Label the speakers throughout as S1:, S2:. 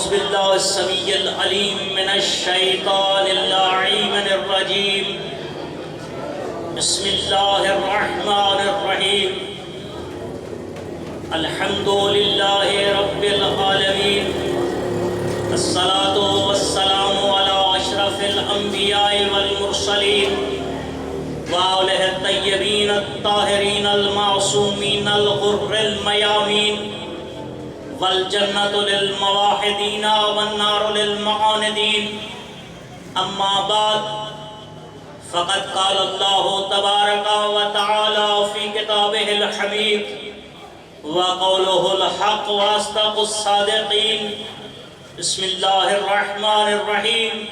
S1: أعوذ بالله السميع العليم من الشيطان اللعين الرجيم بسم الله الرحمن الرحيم الحمد لله رب العالمين الصلاة والسلام على أشرف الأنبياء والمرسلين وآله الطيبين الطاهرين المعصومين الغر الميامين والجنة للمواحدين والنار للمعاندين أما بعد فقد قال الله تبارك وتعالى في كتابه الحميد وقوله الحق وأصدق الصادقين بسم الله الرحمن الرحيم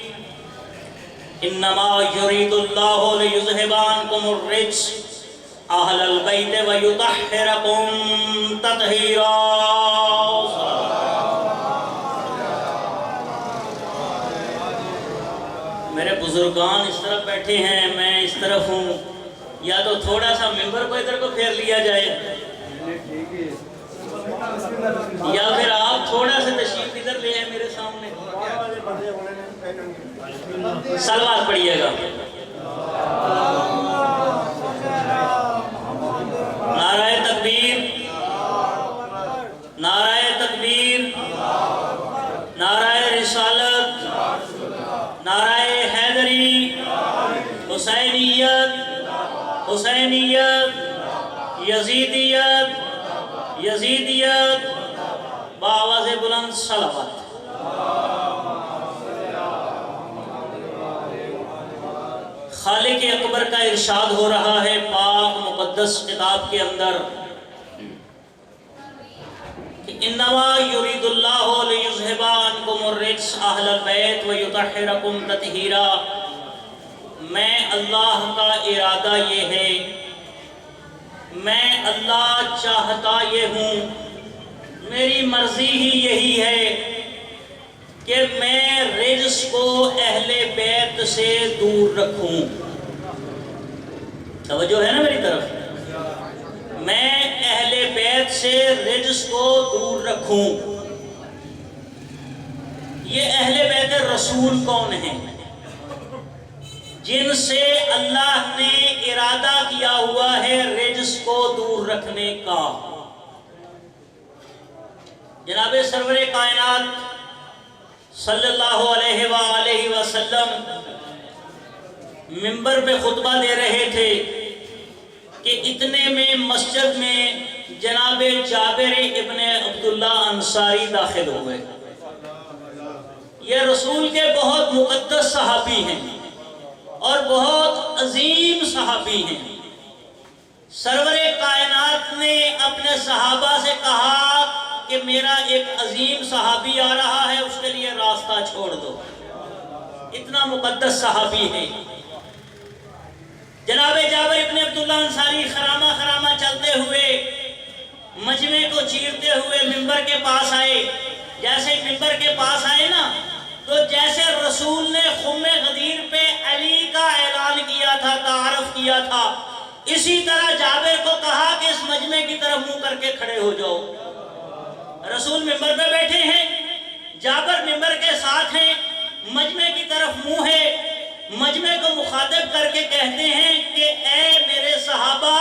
S1: إنما يريد الله ليذهب عنكم الرجس أهل البيت ويطهركم تطهيرا. میرے بزرگان اس طرف بیٹھے ہیں، میں اس طرف ہوں، یا تو تھوڑا سا ممبر کو ادھر کو پھیر لیا جائے یا پھر آپ تھوڑا سا تشریف ادھر لے آئیں میرے سامنے. صلوات پڑھیے گا. نعرہ تکبیر، نعرہ تکبیر، نعرہ رسالت، نعرہ حیدری، حسینیت، حسینیت، یزیدیت، یزیدیت، بآواز بلند صلوات. خالق اکبر کا ارشاد ہو رہا ہے پاک مقدس کتاب کے اندر کہ انما یرید اللہ لیذھب عنکم الرجس اہل البیت ویطہرکم تطہیرا. میں اللہ کا ارادہ یہ ہے، میں اللہ چاہتا یہ ہوں، میری مرضی ہی یہی ہے کہ میں رجس کو اہل بیت سے دور رکھوں. توجہ ہے نا میری طرف؟ میں اہل بیت سے رجس کو دور رکھوں. یہ اہل بیت رسول کون ہیں؟ جن سے اللہ نے ارادہ کیا ہوا ہے رجس کو دور رکھنے کا. جناب سرور کائنات صلی اللہ علیہ وآلہ وسلم منبر پہ خطبہ دے رہے تھے کہ اتنے میں مسجد میں جناب جابر ابن عبداللہ انصاری داخل ہوئے. یہ رسول کے بہت مقدس صحابی ہیں اور بہت عظیم صحابی ہیں. سرور کائنات نے اپنے صحابہ سے کہا کہ میرا ایک عظیم صحابی آ رہا ہے، اس کے لیے راستہ چھوڑ دو. اتنا مقدس صحابی ہے. جناب جابر ابن عبداللہ انصاری خرامہ خرامہ چلتے ہوئے مجمع کو چیرتے ہوئے منبر کے پاس آئے. جیسے منبر کے پاس آئے نا، تو جیسے رسول نے خم غدیر پہ علی کا اعلان کیا تھا، تعارف کیا تھا، اسی طرح جابر کو کہا کہ اس مجمع کی طرف منہ کر کے کھڑے ہو جاؤ. رسول منبر پہ بیٹھے ہیں، جابر منبر کے ساتھ ہیں، مجمع کی طرف منہ ہے. مجمع کو مخاطب کر کے کہتے ہیں کہ اے میرے صحابہ،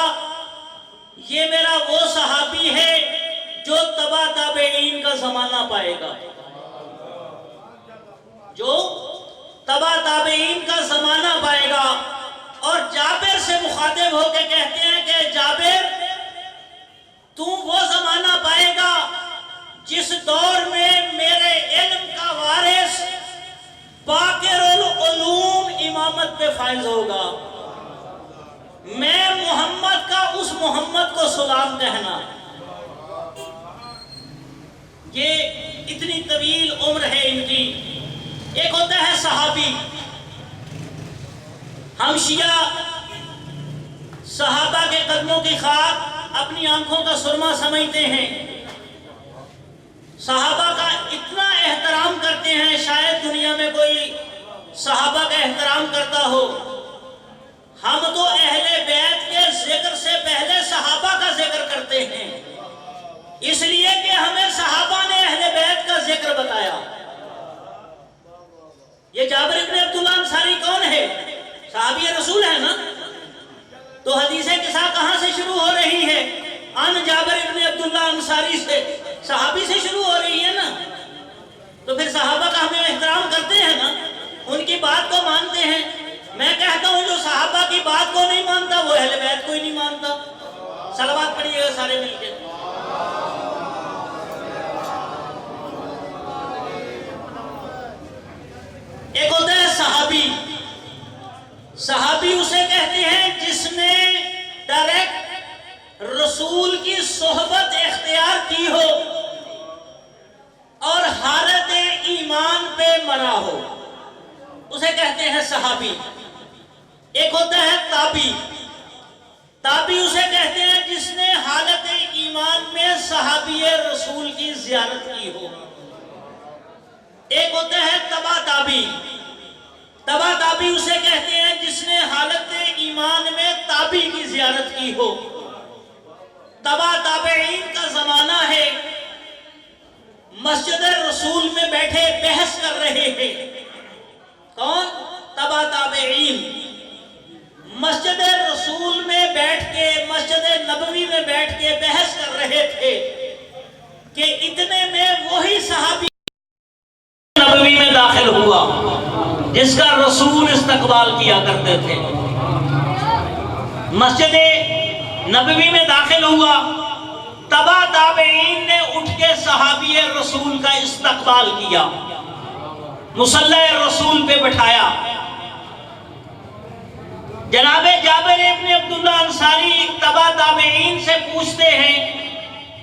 S1: یہ میرا وہ صحابی ہے جو تبع تابعین کا زمانہ پائے گا، جو تبع تابعین کا زمانہ پائے گا. اور جابر سے مخاطب ہو کے کہتے ہیں کہ جابر، تو وہ زمانہ پائے گا جس دور میں میرے علم کا وارث باقر العلوم امامت پہ فائز ہوگا. میں محمد کا اس محمد کو سلام کہنا. یہ اتنی طویل عمر ہے ان کی. ایک ہوتا ہے صحابی. ہم شیعہ صحابہ کے قدموں کی خاک اپنی آنکھوں کا سرما سمجھتے ہیں. صحابہ کا اتنا احترام کرتے ہیں، شاید دنیا میں کوئی صحابہ کا احترام کرتا ہو. ہم تو اہل بیت کے ذکر سے پہلے صحابہ کا ذکر کرتے ہیں، اس لیے کہ ہمیں صحابہ نے اہل بیت کا ذکر بتایا. ان جابر ابن عبداللہ انصاری سے، صحابی سے شروع ہو رہی ہے نا، تو پھر صحابہ کا ہمیں احترام کرتے ہیں نا، ان کی بات کو مانتے ہیں۔ میں کہتا ہوں جو صحابہ کی بات کو نہیں مانتا وہ اہل بیت کو ہی نہیں مانتا۔ صلوات پڑھیے گا سارے مل کے۔ ایک ہوتا ہے صحابی، صحابی اسے کہتے ہیں جس نے ڈائریکٹ رسول کی صحبت اختیار کی ہو اور حالت ایمان پہ مرا ہو، اسے کہتے ہیں صحابی۔ ایک ہوتا ہے تابی، تابی اسے کہتے ہیں جس نے حالت ایمان میں صحابی رسول کی زیارت کی ہو۔ ایک ہوتا ہے تبا تابی، تبا تابی اسے کہتے ہیں جس نے حالت ایمان میں تابی کی زیارت کی ہو۔ تبا تابعین کا زمانہ ہے، مسجد رسول میں بیٹھے بحث کر رہے ہیں۔ کون؟ تبا تابعین مسجد رسول میں بیٹھ کے، مسجد نبوی میں بیٹھ کے بحث کر رہے تھے کہ اتنے میں وہی صحابی نبوی میں داخل ہوا جس کا رسول استقبال کیا کرتے تھے۔ مسجد نبوی میں داخل ہوا، تبا تابعین نے اٹھ کے صحابی رسول کا استقبال کیا، مصلی رسول پہ بٹھایا۔ جناب جابر ابن عبداللہ انصاری تبا تابعین سے پوچھتے ہیں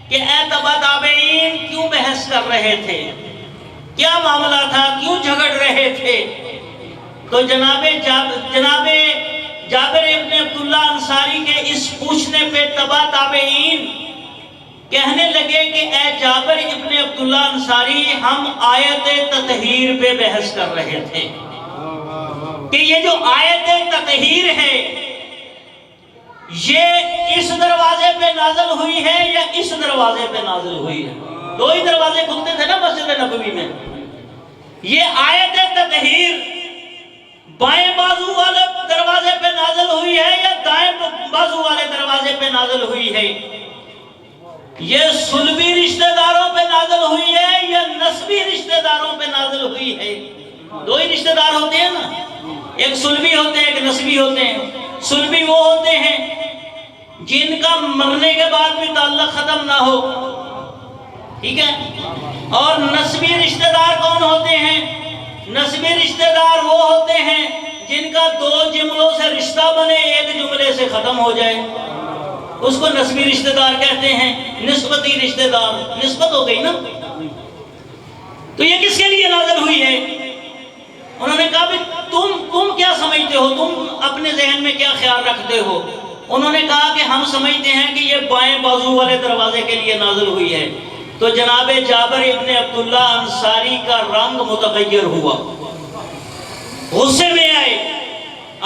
S1: کہ اے تبا تابعین کیوں بحث کر رہے تھے، کیا معاملہ تھا، کیوں جھگڑ رہے تھے؟ تو جناب جابر ابن عبداللہ انصاری کے اس پوچھنے پہ تبا تابعین کہنے لگے کہ اے جابر ابن عبداللہ انصاری ہم آیت تطہیر پہ بحث کر رہے تھے کہ یہ جو آیت تطہیر ہے یہ اس دروازے پہ نازل ہوئی ہے یا اس دروازے پہ نازل ہوئی ہے؟ دو ہی دروازے کھلتے تھے نا مسجد نبوی میں۔ یہ آیت تطہیر بائیں بازو والے دروازے پہ نازل ہوئی ہے یا دائیں بازو والے دروازے پہ نازل ہوئی ہے؟ یہ صلبی رشتہ داروں پہ نازل ہوئی ہے یا نسبی رشتہ داروں پہ نازل ہوئی ہے؟ دو ہی رشتہ دار ہوتے ہیں نا، ایک صلبی ہوتے ہیں، ایک نسبی ہوتے ہیں۔ صلبی وہ ہوتے ہیں جن کا مرنے کے بعد بھی تعلق ختم نہ ہو، ٹھیک ہے؟ اور نسبی رشتہ دار کون ہوتے ہیں؟ نسبی رشتہ دار وہ ہوتے ہیں جن کا دو جملوں سے رشتہ بنے، ایک جملے سے ختم ہو جائے، اس کو نسبی رشتہ دار کہتے ہیں۔ نسبتی رشتہ دار، نسبت ہو گئی نا۔ تو یہ کس کے لیے نازل ہوئی ہے؟ انہوں نے کہا بھی تم کیا سمجھتے ہو، تم اپنے ذہن میں کیا خیال رکھتے ہو؟ انہوں نے کہا کہ ہم سمجھتے ہیں کہ یہ بائیں بازو والے دروازے کے لیے نازل ہوئی ہے۔ تو جناب جابر ابن عبداللہ انصاری کا رنگ متغیر ہوا، غصے میں آئے،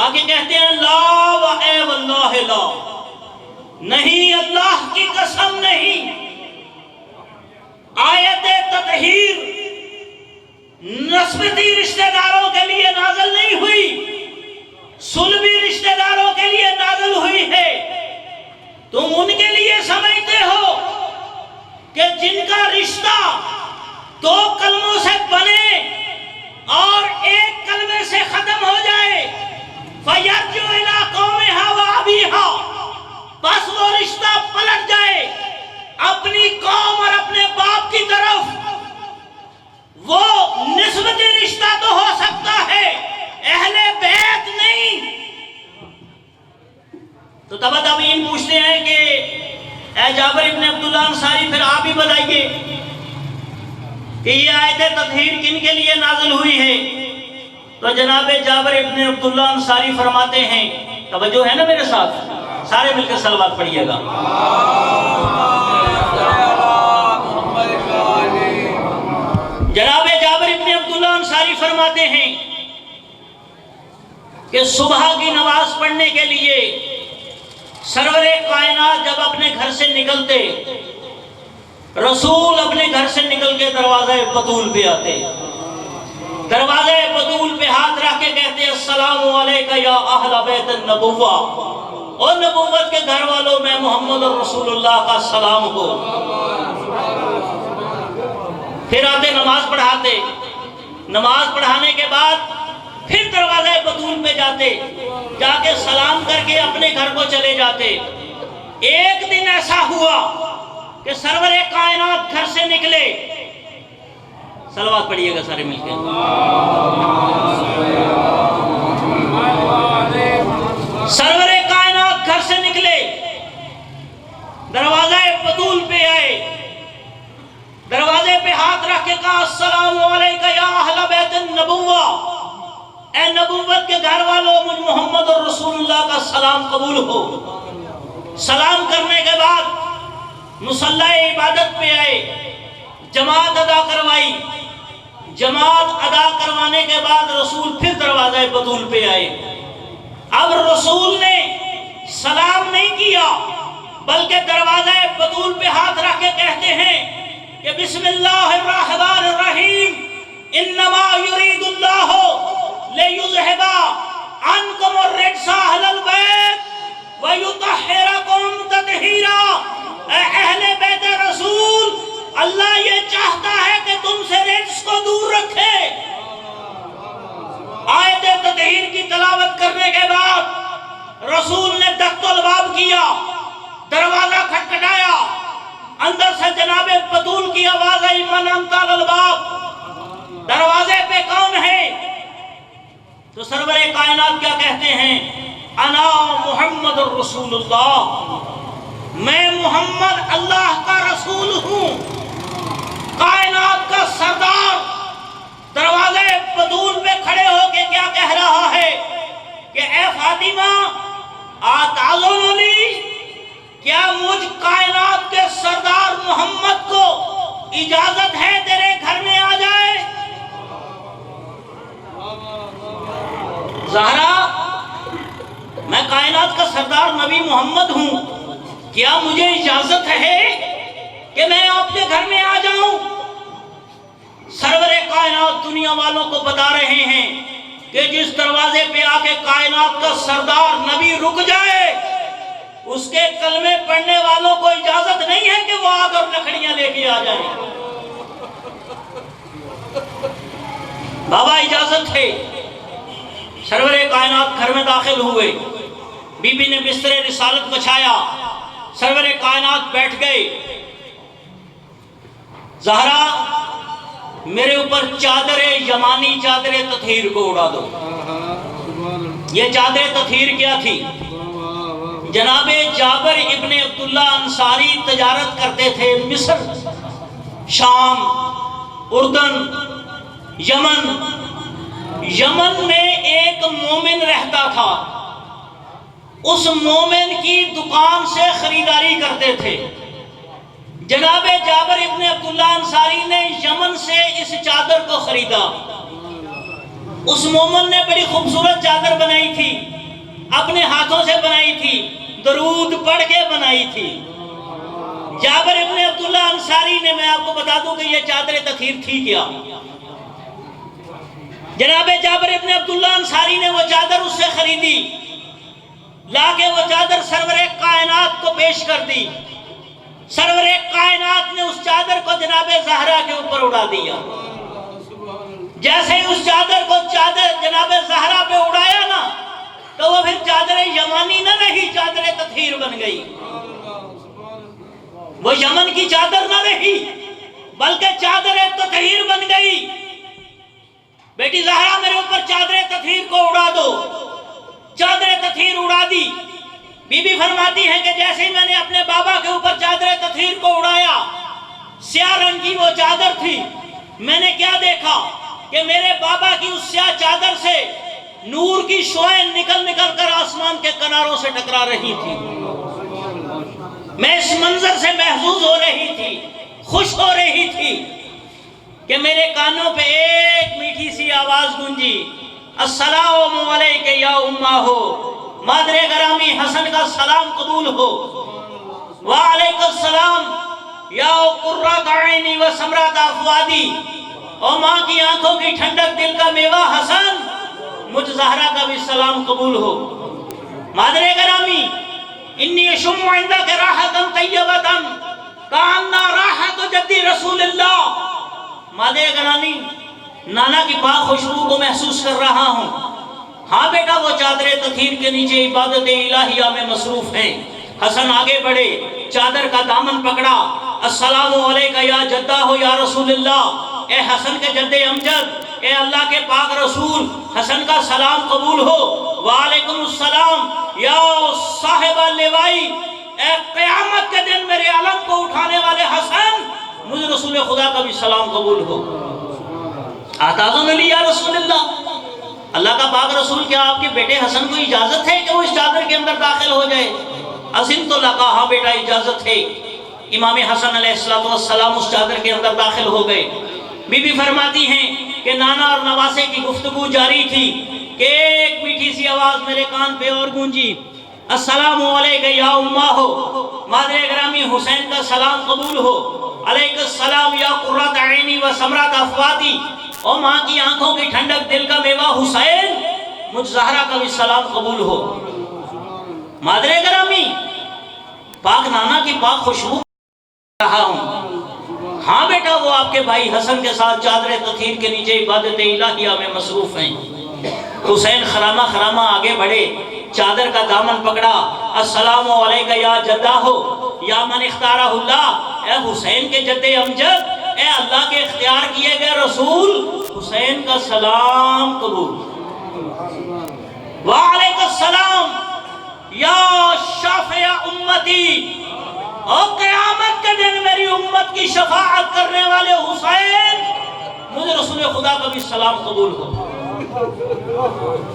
S1: آگے کہتے ہیں لا و اے واللہ لا، نہیں اللہ کی قسم نہیں، آیت تطہیر نسبتی رشتہ داروں کے لیے نازل نہیں ہوئی، صلبی رشتہ داروں کے لیے نازل ہوئی ہے۔ تم ان کے لیے سمجھتے ہو کہ جن کا رشتہ دو کلموں سے بنے اور ایک کلمے سے ختم ہو جائے، فَيَرْجُعُ إِلَىٰ قَوْمِهَا وَأَبِيهَا، بس وہ رشتہ پلٹ جائے اپنی قوم اور اپنے باپ کی طرف۔ وہ نسبتی رشتہ تو ہو سکتا ہے، اہل بیت نہیں۔ تو تبا تابعین پوچھتے ہیں کہ اے جابر ابن عبداللہ انصاری پھر آپ ہی بتائیے کہ یہ آیت تطہیر کن کے لیے نازل ہوئی ہے؟ تو جناب جابر ابن عبداللہ انصاری فرماتے ہیں، توجہ ہے نا میرے ساتھ، سارے مل کے صلوات پڑھیے گا۔ جناب جابر ابن عبداللہ انصاری فرماتے ہیں کہ صبح کی نماز پڑھنے کے لیے سرور کائنات جب اپنے گھر سے نکلتے، رسول اپنے گھر سے نکل کے دروازہ بطول پہ آتے، دروازہ بطول پہ ہاتھ رکھ کے کہتے السلام علیکہ یا اہل بیت النبوہ، اور نبوت کے گھر والوں میں محمد رسول اللہ کا سلام ہو۔ پھر آتے نماز پڑھاتے، نماز پڑھانے کے بعد پھر دروازے بطول پہ جاتے، جا کے سلام کر کے اپنے گھر کو چلے جاتے۔ ایک دن ایسا ہوا کہ سرور کائنات گھر سے نکلے، صلوات پڑھیے گا سارے مل کے، سرور کائنات گھر سے نکلے، دروازہ بطول پہ آئے، دروازے پہ ہاتھ رکھ کے کہا السلام علیکم یا اہل بیت النبوہ، اے نبوت کے گھر والوں مجھ محمد رسول اللہ کا سلام قبول ہو۔ سلام کرنے کے بعد مصلی عبادت پہ آئے، جماعت ادا کروائی، جماعت ادا کروانے کے بعد رسول پھر دروازہ بطول پہ آئے۔ اب رسول نے سلام نہیں کیا بلکہ دروازہ بطول پہ ہاتھ رکھ کے کہتے ہیں کہ بسم اللہ الرحمن الرحیم، انما یرید اللہ لیذھب عنکم الرجس اہل البیت ویطہرکم تطہیرا۔ اے اہل بیت رسول، اللہ یہ چاہتا ہے کہ تم سے رجس کو دور رکھے۔ آیت تطہیر کی تلاوت کرنے کے بعد رسول نے دقت الباب کیا، دروازہ کھٹکھٹایا، اندر سے جناب بطول کی آواز آئی من انت الباب، دروازے پہ کون ہے؟ تو سرور کائنات کیا کہتے ہیں؟ انا محمد الرسول اللہ، میں محمد اللہ کا رسول ہوں، کائنات کا سردار۔ دروازے بطول پہ کھڑے ہو کے کیا کہہ رہا ہے کہ اے فاطمہ آتعذرنی، کیا مجھ کائنات کے سردار محمد کو اجازت ہے تیرے گھر میں آ جائے؟ زہرا، میں کائنات کا سردار نبی محمد ہوں، کیا مجھے اجازت ہے کہ میں آپ کے گھر میں آ جاؤں؟ سرور کائنات دنیا والوں کو بتا رہے ہیں کہ جس دروازے پہ آ کے کائنات کا سردار نبی رک جائے، اس کے کلمے پڑھنے والوں کو اجازت نہیں ہے کہ وہ آگ اور لکڑیاں لے کے آ جائیں۔ بابا اجازت ہے۔ سرور کائنات گھر میں داخل ہوئے، بی بی نے بستر رسالت بچھایا، سرور کائنات بیٹھ گئے۔ زہرا، میرے اوپر چادر یمانی چادر تطہیر کو اڑا دو۔ یہ چادر تطہیر کیا تھی؟ جناب جابر ابن عبداللہ انصاری تجارت کرتے تھے، مصر، شام، اردن، یمن۔ یمن میں ایک مومن رہتا تھا، اس مومن کی دکان سے خریداری کرتے تھے۔ جناب جابر ابن عبداللہ انصاری نے یمن سے اس چادر کو خریدا۔ اس مومن نے بڑی خوبصورت چادر بنائی تھی، اپنے ہاتھوں سے بنائی تھی، درود پڑھ کے بنائی تھی۔ جابر ابن عبداللہ انصاری نے، میں آپ کو بتا دوں کہ یہ چادر تطہیر تھی کیا؟ جناب جابر ابن عبداللہ انصاری نے وہ چادر اس سے خریدی، لا کے وہ چادر سرور کائنات کو پیش کر دی۔ سرور کائنات نے اس چادر کو جناب زہرا کے اوپر اڑا دیا۔ جیسے ہی اس چادر کو جناب زہرا پہ اڑایا نا، تو وہ پھر چادر یمانی نہ رہی، چادر تطہیر بن گئی۔ وہ یمن کی چادر نہ رہی بلکہ چادر تطہیر بن گئی۔ بیٹی زہرا، میرے اوپر چادر تطہیر کو اڑا دو۔ چادر تطہیر اڑا دی۔ بی بی فرماتی ہے کہ جیسے ہی میں نے اپنے بابا کے اوپر چادر تطہیر کو اڑایا، سیاہ رنگ کی وہ چادر تھی، میں نے کیا دیکھا کہ میرے بابا کی اس سیاہ چادر سے نور کی شعاعیں نکل نکل کر آسمان کے کناروں سے ٹکرا رہی تھی۔ میں اس منظر سے محظوظ ہو رہی تھی، خوش ہو رہی تھی کہ میرے کانوں پہ ایک میٹھی سی آواز گونجی، السلام علیکہ یا امہ ہو، مادر گرامی حسن کا سلام قبول ہو۔ وعلیکم السلام یا قرۃ عینی و ثمرۃ فؤادی، اور ماں کی آنکھوں کی ٹھنڈک دل کا میوہ حسن، مجھ زہرا کا بھی سلام قبول ہو۔ مادر گرامی، انی اشم عندک راحۃ طیبۃ کأن راحۃ جدی رسول اللہ، مادر گرامی نانا کی پاک خوشبو کو محسوس کر رہا ہوں۔ ہاں بیٹا، وہ چادر تطہیر کے نیچے عبادت الہیہ میں مصروف ہیں۔ حسن آگے بڑھے، چادر کا دامن پکڑا، السلام علیکہ یا جدہ ہو یا رسول اللہ، اے حسن کے جد امجد، اے اللہ کے پاک رسول، حسن کا سلام قبول ہو۔ وعلیکم السلام یا صاحب اللوائی، اے قیامت کے دن میرے علم کو اٹھانے والے حسن، مجھے رسول خدا کا بھی سلام قبول ہو۔ آتاذن لی یا رسول اللہ، اللہ کا پاک رسول، کیا آپ کے بیٹے حسن کو اجازت ہے کہ وہ اس چادر کے اندر داخل ہو جائے؟ اذن تو لکا، ہاں بیٹا اجازت ہے۔ امام حسن علیہ السلام اس چادر کے اندر داخل ہو گئے۔ بی بی فرماتی ہیں کہ نانا اور نواسے کی گفتگو جاری تھی کہ ایک میٹھی سی آواز میرے کان پہ اور گونجی، السلام علیکہ یا امہ ہو، مادر گرامی حسین کا سلام قبول ہو۔ علیکہ السلام یا قرۃ عینی و ثمرۃ افؤادی، او ماں کی آنکھوں کی ٹھنڈک، دل کا میوہ حسین، مجھ زہرا کا بھی سلام قبول ہو۔ مادر گرامی، پاک نانا کی پاک خوشبو رہا ہوں۔ ہاں بیٹا، وہ آپ کے بھائی حسن کے ساتھ چادر تطہیر کے نیچے عبادت الہیہ میں مصروف ہیں۔ حسین خرامہ خرامہ آگے بڑھے، چادر کا دامن پکڑا، السلام علیکہ یا جدہ ہو یا من اختارہ اللہ، اے حسین کے جد امجد، اے اللہ کے اختیار کیے گئے رسول، حسین کا سلام قبول۔ وعلیکم السلام یا شافع امتی، اور قیامت کے دن میری امت کی شفاعت کرنے والے حسین، مجھے رسول خدا کا بھی سلام قبول ہو۔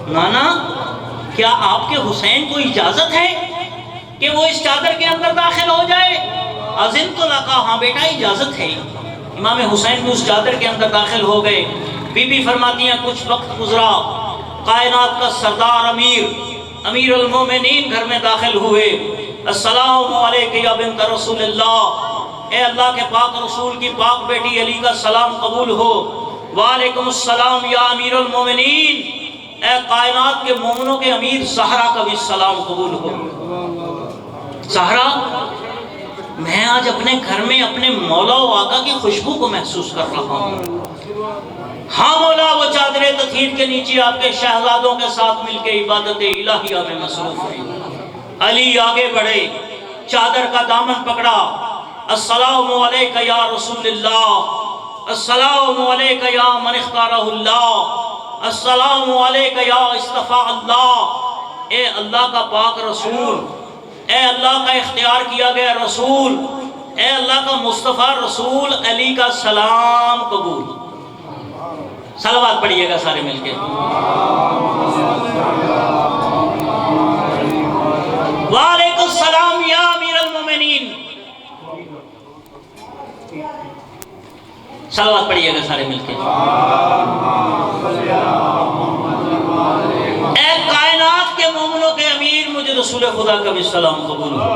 S1: نانا، کیا آپ کے حسین کو اجازت ہے کہ وہ اس چادر کے اندر داخل ہو جائے؟ اذن تو لکا، ہاں بیٹا اجازت ہے۔ امام حسین بھی اس چادر کے اندر داخل ہو گئے۔ بی بی فرماتی ہیں کچھ وقت گزرا، کائنات کا سردار امیر المومنین گھر میں داخل ہوئے۔ السلام علیکہ یا بنت رسول اللہ، اے اللہ کے پاک رسول کی پاک بیٹی علی کا سلام قبول ہو۔ وعلیکم السلام یا امیر المومنین، اے کائنات کے مومنوں کے امیر زہرا کا بھی سلام قبول ہو۔ زہرا، میں آج اپنے گھر میں اپنے مولا و آقا کی خوشبو کو محسوس کر رہا ہوں۔ ہاں مولا، وہ چادر تطہیر کے نیچے آپ کے شہزادوں کے ساتھ مل کے عبادت الہیہ میں مصروف ہیں۔ علی آگے بڑھے، چادر کا دامن پکڑا، السلام علیکہ یا رسول اللہ، السلام علیکہ یا من اختارہ اللہ، السلام علیکہ یا اصطفیٰ اللہ، اے اللہ کا پاک رسول، اے اللہ کا اختیار کیا گیا رسول، اے اللہ کا مصطفیٰ رسول علی کا سلام قبول۔ صلوات پڑھیے گا سارے مل کے۔ وعلیکم السلام یا امیر المومنین، صلوات پڑھیے گا سارے مل کے۔ اے کائنات کے مومنوں کے امیر، مجھے رسول خدا کا بھی سلام قبول ہو۔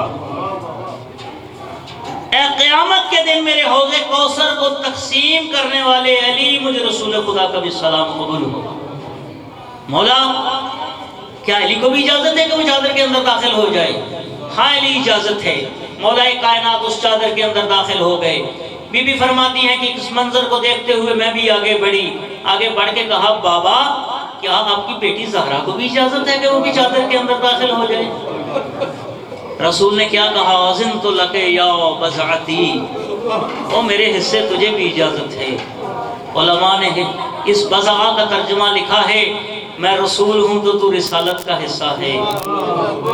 S1: اے قیامت کے دن میرے حوض کوثر کو تقسیم کرنے والے علی، مجھے رسول خدا کا بھی سلام قبول ہو۔ مولا، کیا علی کو بھی اجازت ہے کہ وہ چادر کے اندر داخل ہو جائے؟ ہاں علی، اجازت ہے۔ مولا کائنات اس چادر کے اندر داخل ہو گئے۔ بی بی فرماتی ہیں کہ اس منظر کو دیکھتے ہوئے میں بھی آگے بڑھی، آگے بڑھ کے کہا، بابا کیا آپ کی بیٹی زہرا کو بھی اجازت ہے کہ وہ بھی چادر کے اندر داخل ہو جائے؟ رسول نے کیا کہا، اذن تو لک یا بضعتی، او میرے حصے تجھے بھی اجازت ہے۔ علماء نے اس بضع کا ترجمہ لکھا ہے، میں رسول ہوں تو تو رسالت کا حصہ ہے،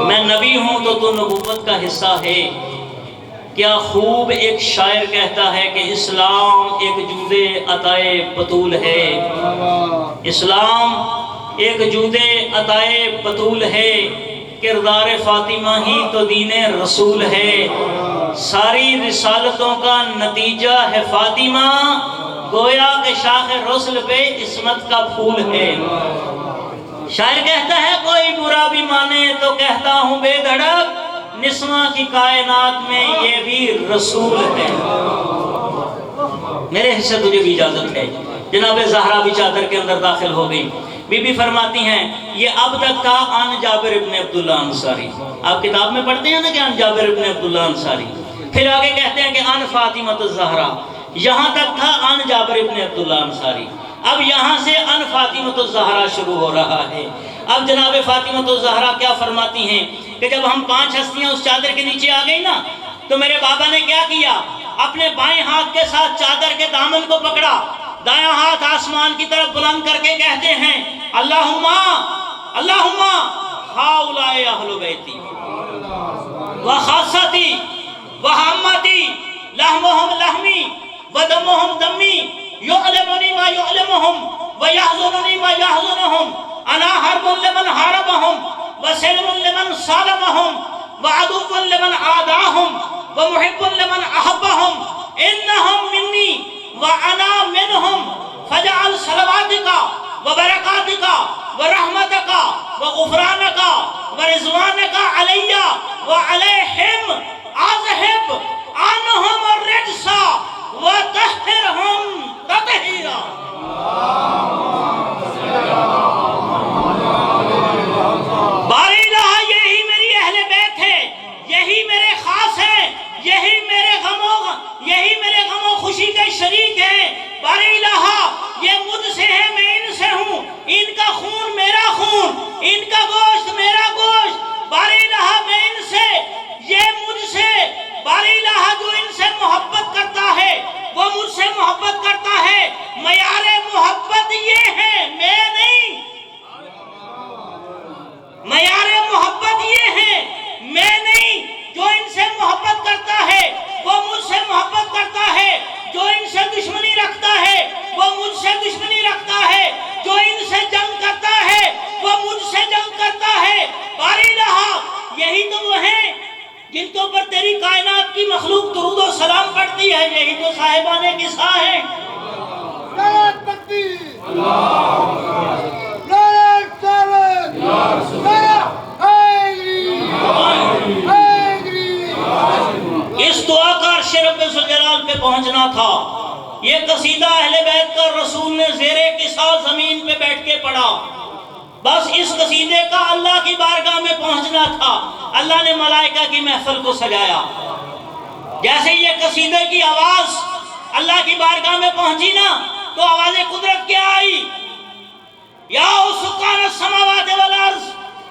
S1: میں نبی ہوں تو تو نبوت کا حصہ ہے۔ کیا خوب ایک شاعر کہتا ہے کہ اسلام ایک جودے عطائے بطول ہے، اسلام ایک جودے عطائے بطول ہے، کردار فاطمہ ہی تو دین رسول ہے، ساری رسالتوں کا نتیجہ ہے فاطمہ، گویا کہ شاخ رسل پہ عصمت کا پھول ہے۔ شاعر کہتا ہے کوئی برا بھی مانے تو کہتا ہوں بے دھڑک، نسواں کی کائنات میں یہ بھی رسول ہے۔ میرے حصے تجھے بھی اجازت ہے۔ جناب زہرا بھی چادر کے اندر داخل ہو گئی۔ بی بی فرماتی ہیں یہ اب تک تھا عن جابر ابن عبداللہ انصاری، آپ کتاب میں پڑھتے ہیں نا کہ عن جابر ابن عبداللہ انصاری، پھر آگے کہتے ہیں کہ عن فاطمہ الزہرا، یہاں تک تھا عن جابر ابن عبداللہ انصاری، اب یہاں سے عن فاطمہ الزہرا شروع ہو رہا ہے۔ اب جناب فاطمہ الزہرا کیا فرماتی ہیں کہ جب ہم 5 ہستیاں اس چادر کے نیچے آ گئی نا تو میرے بابا نے کیا کیا، اپنے بائیں ہاتھ کے ساتھ چادر کے دامن کو پکڑا، دایاں ہاتھ آسمان کی طرف بلند کر کے کہتے ہیں اللہم اللہم ہاؤلاء اہل بیتی وخاصتی وحمتی لحمہم لحمی ودمہم دمی یعلمنی ما یعلمہم ویحزننی ما یحزنہم انا حرب لمن حاربہم وسلم لمن صالمہم وعدو لمن عاداہم ومحب لمن احبہم انہم منی وانا منہم فجعل صلواتک وبرکاتک ورحمتک وغفرانک ورضوانک علی وعلیہم اذہب عنہم الرجس وطہرہم تطہیرا۔ باری الہ یہی میری اہل بیت ہے، یہی میرے خاص ہیں، یہی میرے غم و خوشی کے شریک ہیں۔ باری الہ یہ مجھ سے ہے، میں ان سے ہوں، ان کا خون میرا خون، ان کا گوشت میرا گوشت۔ باری الہ میں ان سے، یہ مجھ سے۔ باری الہ جو ان سے محبت کرتا ہے وہ مجھ سے محبت کرتا ہے، معیار محبت یہ ہے، میں نہیں۔ معیار محبت یہ ہے، میں نہیں۔ جو ان سے محبت کرتا ہے وہ مجھ سے محبت کرتا ہے، جو ان سے دشمنی رکھتا ہے وہ مجھ سے دشمنی رکھتا ہے، جو ان سے جنگ کرتا ہے وہ مجھ سے جنگ کرتا ہے۔ باری الہ یہی تو وہ ہیں جن کے اوپر تیری کائنات کی مخلوق درود و سلام پڑھتی ہے، یہی تو صاحبان کسا ہیں۔
S2: نعرہ تکبیر، نعرہ رسالت، نعرہ حیدری۔
S1: اس دعا کا عرش رب ذوالجلال پہ پہنچنا تھا۔ یہ قصیدہ اہل بیت کا رسول نے زیر کسا زمین پہ بیٹھ کے پڑھا، بس اس قصیدے کا اللہ کی بارگاہ میں پہنچنا تھا۔ اللہ نے ملائکہ کی محفل کو سجایا، جیسے یہ قصیدے کی آواز اللہ کی بارگاہ میں پہنچی نا تو آواز قدرت کیا آئی، یا سکان السماوات والارض،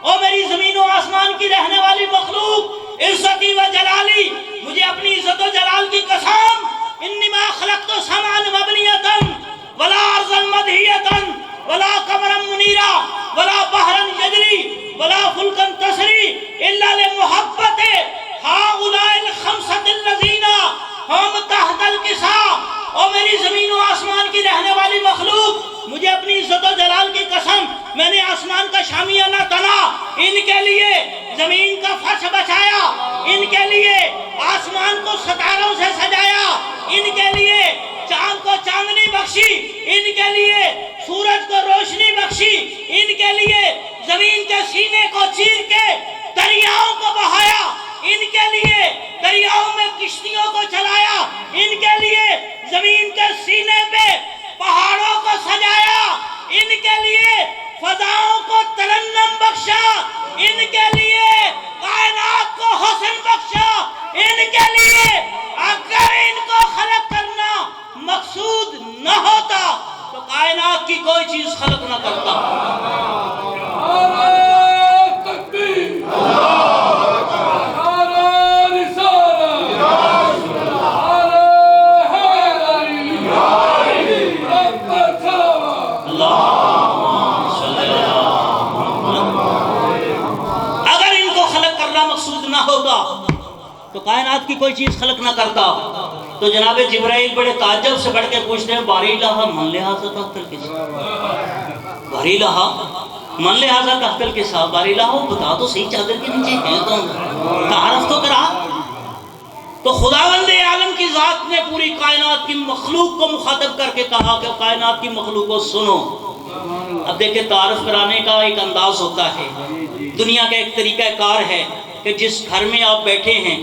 S1: او میری زمین و آسمان کی رہنے والی مخلوق، عزتی و جلالی، مجھے اپنی عزت و جلال کی قسم، انما خلقت سمعا مبنیتا ولا ارضا مدہیتا ولا قمرا منیرا ولا بحرا یجری ولا فلکا تسری الا لمحبت ہؤلاء الخمسۃ الذین هم تحت الکساء۔ اور میری زمین و آسمان کی رہنے والی مخلوق، مجھے اپنی عزت و جلال کی قسم، میں نے آسمان کا شامیانہ تنا، ان کے لیے زمین کا فرش بچایا، ان کے لیے آسمان کو ستاروں سے سجایا، ان کے لیے چاند کو چاندنی بخشی، ان کے لیے سورج کو روشنی بخشی، ان کے لیے زمین کے سینے کو چیر کے دریاؤں کو بہایا، ان کے لیے دریاؤں میں کشتیوں کو چلایا، ان کے لیے زمین کے سینے پہ پہاڑوں کو سجایا، ان کے لیے فضاؤں کو ترنم بخشا، ان کے لیے کائنات کو حسن بخشا، ان کے لیے اگر ان کو خلق کرنا مقصود نہ ہوتا تو کائنات کی کوئی چیز خلق نہ کرتا۔ تو کائنات کی کوئی چیز خلق نہ کرتا۔ تو جناب جبرائیل بڑے تعجب سے بڑھ کے پوچھتے ہیں باری الہ من لہذا تحت الکساء، باری الہ من لہذا تحت الکساء، باری الہ بتا تو صحیح چادر کے نیچے ہے کون، تعارف تو کرا۔ تو خداوند عالم کی ذات نے پوری کائنات کی مخلوق کو مخاطب کر کے کہا کہ کائنات کی مخلوق کو سنو۔ اب دیکھیں تعارف کرانے کا ایک انداز ہوتا ہے، دنیا کا ایک طریقہ کار ہے کہ جس گھر میں آپ بیٹھے ہیں،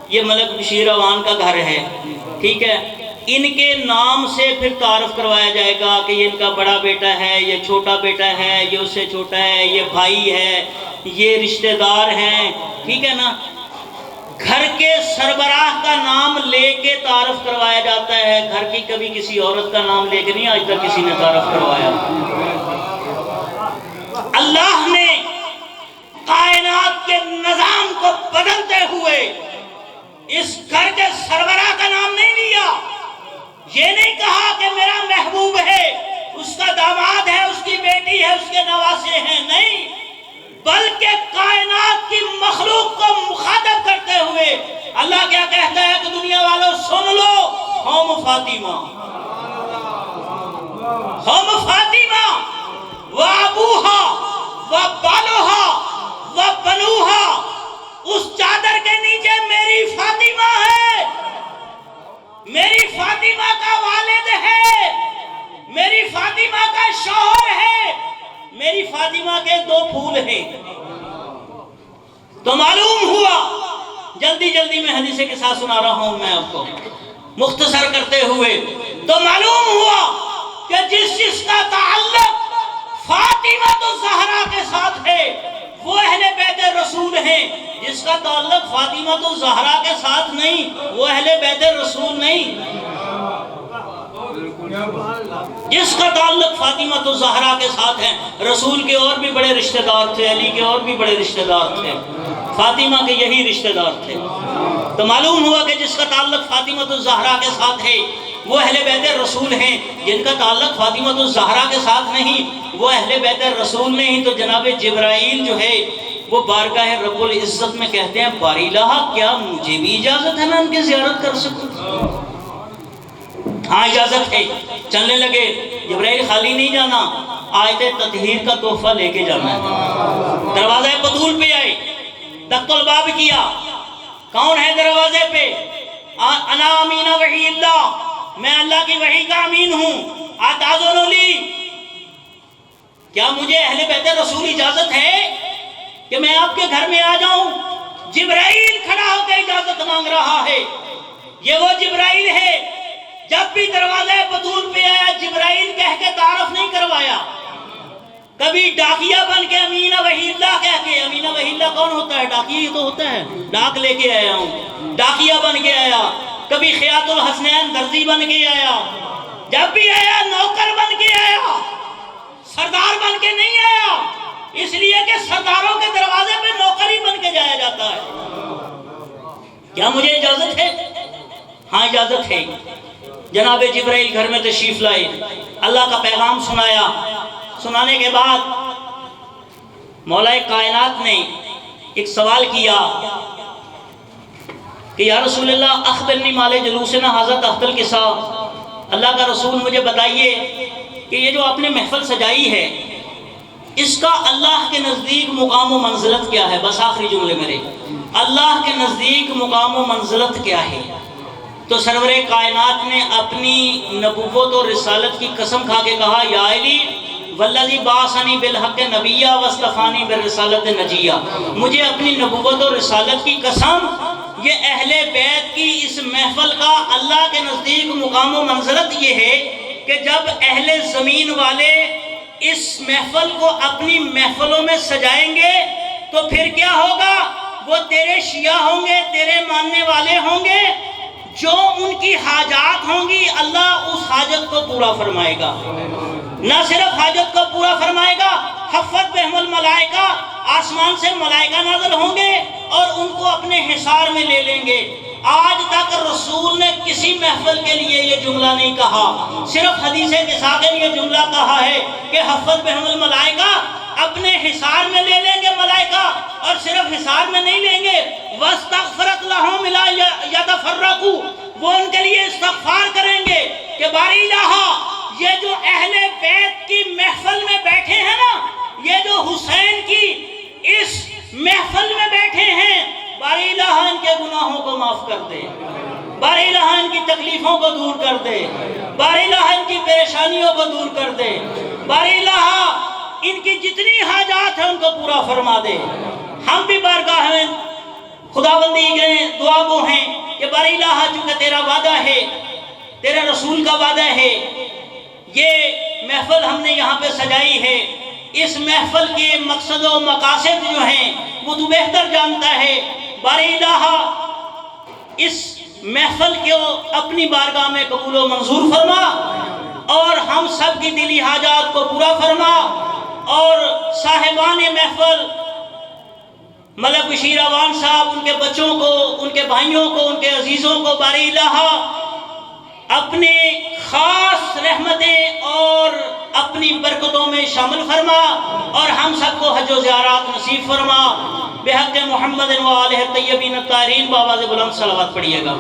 S1: یہ ملک بشیر اعوان کا گھر ہے، ٹھیک ہے، ان کے نام سے پھر تعارف کروایا جائے گا کہ یہ ان کا بڑا بیٹا ہے، یہ چھوٹا بیٹا ہے، یہ اس سے چھوٹا ہے، یہ بھائی ہے، یہ رشتہ دار ہیں، ٹھیک ہے نا۔ گھر کے سربراہ کا نام لے کے تعارف کروایا جاتا ہے، گھر کی کبھی کسی عورت کا نام لے کے نہیں آج تک کسی نے تعارف کروایا۔ اللہ نے کائنات کے نظام کو بدلتے ہوئے اس گھر کے سربراہ کا نام نہیں لیا، یہ نہیں کہا کہ میرا محبوب ہے، اس کا داماد ہے، اس کی بیٹی ہے، اس کے نواسے ہیں، نہیں، بلکہ کائنات کی مخلوق کو مخاطب کرتے ہوئے اللہ کیا کہتا ہے کہ دنیا والوں سن لو، ہم فاطمہ، ہم فاطمہ و ابوہا و بالوہا و بنوہا، اس چادر کے نیچے میری فاطمہ ہے، میری فاطمہ کا والد ہے، میری فاطمہ کا شوہر ہے، میری فاطمہ کے 2 پھول ہیں۔ تو معلوم ہوا، جلدی میں حدیث کے ساتھ سنا رہا ہوں میں آپ کو مختصر کرتے ہوئے، تو معلوم ہوا کہ جس کا تعلق فاطمہ الزہرا کے ساتھ ہے وہ اہل بیت رسول ہیں، جس کا تعلق فاطمہ الزہرا کے ساتھ نہیں وہ اہل بیت رسول نہیں۔ جس کا تعلق فاطمہ الزہرا کے ساتھ ہے، رسول کے اور بھی بڑے رشتہ دار تھے، علی کے اور بھی بڑے رشتہ دار تھے، فاطمہ کے یہی رشتہ دار تھے۔ تو معلوم ہوا کہ جس کا تعلق فاطمہ الزہرا کے ساتھ ہے وہ اہل بیت رسول ہیں، جن کا تعلق فاطمہ الزہرا کے ساتھ نہیں وہ اہل بیت رسول نہیں۔ تو جناب جبرائیل جو ہے وہ بارگاہ رب العزت میں کہتے ہیں باری الہ، کیا مجھے بھی اجازت ہے میں ان کی زیارت کر سکوں؟ ہاں اجازت ہے۔ چلنے لگے، جبرائیل خالی نہیں جانا، آیت تطہیر کا تحفہ لے کے جانا ہے۔ دروازہ بطول پہ آئے، تخت الباب کیا، کون ہے دروازے پہ؟ انا امین وحی اللہ، میں اللہ کی وحی کا امین ہوں، اتاذن لی، کیا مجھے اہل بیت رسول اجازت ہے کہ میں آپ کے گھر میں آ جاؤں؟ جبرائیل کھڑا ہو کے اجازت مانگ رہا ہے۔ یہ وہ جبرائیل ہے، جب بھی دروازہ بطول پہ آیا جبرائیل کہہ کے تعارف نہیں کروایا، کبھی ڈاکیہ بن کے امین وحی اللہ کہہ کے، امین وحی اللہ کون ہوتا ہے؟ ڈاکیہ ہی تو ہوتا ہے، ڈاک لے کے آیا ہوں، ڈاکیہ بن کے آیا، کبھی خیاط الحسنین درزی بن کے آیا، جب بھی آیا نوکر بن کے آیا، سردار بن کے نہیں آیا، اس لیے کہ سرداروں کے دروازے پہ نوکری بن کے جایا جاتا ہے۔ کیا مجھے اجازت ہے؟ ہاں اجازت ہے۔ جناب جبرائیل گھر میں تشریف لائے، اللہ کا پیغام سنایا، سنانے کے بعد مولا کائنات نے ایک سوال کیا کہ یا رسول اللہ اخبرنی مال جلوسنا ھذا تحت الکساء، اللہ کا رسول مجھے بتائیے کہ یہ جو آپ نے محفل سجائی ہے اس کا اللہ کے نزدیک مقام و منزلت کیا ہے؟ بس آخری جملے میرے، اللہ کے نزدیک مقام و منزلت کیا ہے؟ تو سرور کائنات نے اپنی نبوت اور رسالت کی قسم کھا کے کہا یا علی والذی بعثنی بالحق نبیہ واصطفانی بالرسالت نجیہ، مجھے اپنی نبوت اور رسالت کی قسم، یہ اہل بیت کی اس محفل کا اللہ کے نزدیک مقام و منزلت یہ ہے کہ جب اہل زمین والے اس محفل کو اپنی محفلوں میں سجائیں گے تو پھر کیا ہوگا؟ وہ تیرے شیعہ ہوں گے، تیرے ماننے والے ہوں گے، جو ان کی حاجات ہوں گی اللہ اس حاجت کو پورا فرمائے گا۔ نہ صرف حاجت کو پورا فرمائے گا، حفت بہم الملائکہ، آسمان سے ملائکہ نازل ہوں گے اور ان کو اپنے حصار میں لے لیں گے۔ آج تک رسول نے کسی محفل کے لیے یہ جملہ نہیں کہا، صرف حدیث قصہ کے لیے جملہ کہا ہے کہ حفت بہم الملائکہ، اپنے حصار میں لے لیں گے ملائکہ، اور صرف حصار میں نہیں لیں گے، وَاسْتَغْفَرَتْ لَهُمْ لَا يَتَفَرَّقُوا، وہ ان کے لیے استغفار کریں گے کہ باری الہ یہ جو اہل بیت کی محفل میں بیٹھے ہیں نا، یہ جو حسین کی اس محفل میں بیٹھے ہیں، باری الہ ان کے گناہوں کو معاف کر دے، باری الہ ان کی تکلیفوں کو دور کر دے، باری الہ ان کی پریشانیوں کو دور کر دے، باری الہ ان کی جتنی حاجات ہیں ان کو پورا فرما دے۔ ہم بھی بارگاہ میں خداوندی کے دعا گو ہیں کہ باری الہ چونکہ تیرا وعدہ ہے تیرے رسول کا وعدہ ہے۔ یہ محفل ہم نے یہاں پہ سجائی ہے، اس محفل کے مقصد و مقاصد جو ہیں وہ تو بہتر جانتا ہے۔ باری الہ اس محفل کو اپنی بارگاہ میں قبول و منظور فرما، اور ہم سب کی دلی حاجات کو پورا فرما، اور صاحبان محفل ملک بشیر اعوان صاحب، ان کے بچوں کو، ان کے بھائیوں کو، ان کے عزیزوں کو باری الہ اپنے خاص رحمتیں اور اپنی برکتوں میں شامل فرما، اور ہم سب کو حج و زیارات نصیب فرما۔ بحق محمد و آلہ الطیبین الطاہرین، بآواز بلند صلوات پڑھیے گا۔